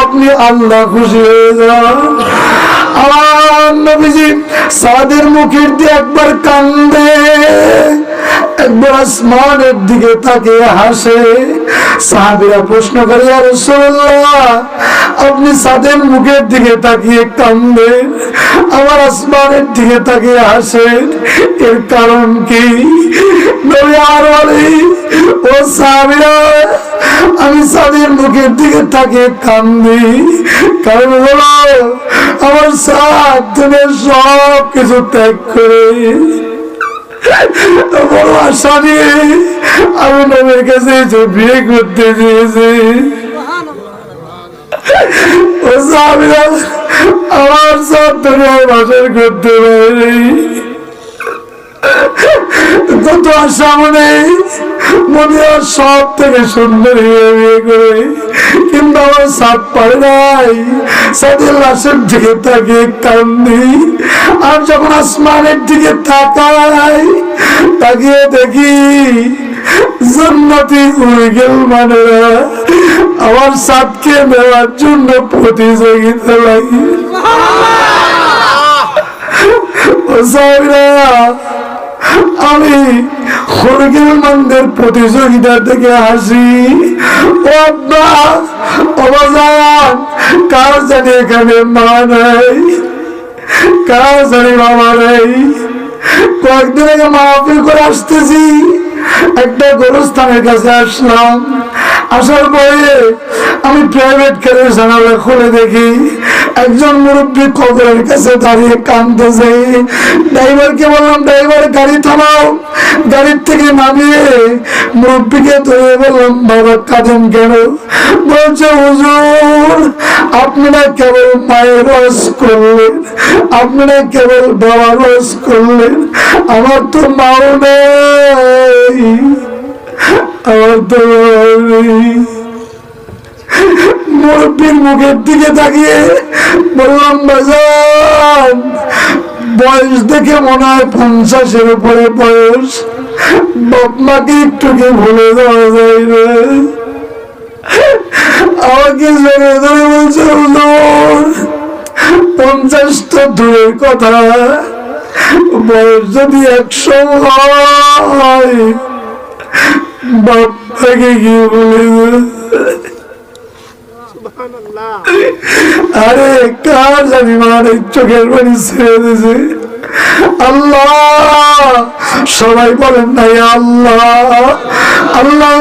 আপনি আল্লাহ খুশি হয়ে যান। আমার নবীজি সাদের মুখের দিয়ে একবার কান্দে, একবার আসমানের দিকে তাকিয়ে হাসে। সাহাবীরা প্রশ্ন করে, ইয়া রাসূলুল্লাহ, আপনি সাদের মুখের দিকে তাকিয়ে কান্দেন, আবার আসমানের দিকে তাকিয়ে হাসেন, এর কারণ কি? নবী আর বলে, ও সাহাবীরা, আমি সাদের মুখের দিকে তাকিয়ে কান্দি, কারণ হলো আমার সাদ তুমি সব কিছু ত্যাগ করে বড় আশা নিয়ে আমি নবীর কাছে এসে বিয়ে করতে চেয়েছি। ও সাহাবীরা, আমার সব দুনিয়ায় বাসর করতে পারি, কত আশা মনে সব থেকে সুন্দর বিয়ে করে, কিন্তু আমার সাত পারে নাই। সাদের লাশের দিকে তাকিয়ে কান্দি, আর যখন আসমানের দিকে তাকাই, তাকিয়ে দেখি জান্নাতি উইগেল মানেরা আমার সাতকে দেওয়ার জন্য প্রতিযোগিতা লাগে। আমি খরগের মন্দের প্রতিযোগিতা থেকে হাসি। ও আব্বা, অবাজান, কার জানি এখানে মা নাই, কার জানি বাবা নাই। কয়েকদিন আগে মাহফিল করে আসতেছি, একটা গোরস্থানের কাছে আসলাম। আসার পরে আমি প্রাইভেট গাড়ির জানালা খুলে দেখি একজন মুরব্বী কবরের কাছে দাঁড়িয়ে কাঁদতেছে। ড্রাইভারকে বললাম, ড্রাইভার গাড়ি থামাও। গাড়ির থেকে নামিয়ে মুরব্বীকে ধরে বললাম, বাবা কাঁদেন কেন? বলছে, হুজুর, আপনারা কেবল মায়ের রস করলেন, আপনারা কেবল বাবার রস করলেন, আমার তো মাও নেই, আমার তো মুরব্বীর মুখের দিকে তাকিয়ে বললাম, বাজান, বয়স দেখে মনে হয় 50-এর উপরে বয়স, বাপ মাকে একটু কি ভুলে যাওয়া যায় না? আমাকে জেনে ধরে বলছে, 50 তো দূরের কথা, বয়স যদি 100 হয়, বাপ মাকে কি ভুলে যায়? আরে কার জানি মানে চোখের পানি ছেড়ে দিয়েছে। আল্লাহ, সবাই বলেন নাই আল্লাহ, আল্লাহ।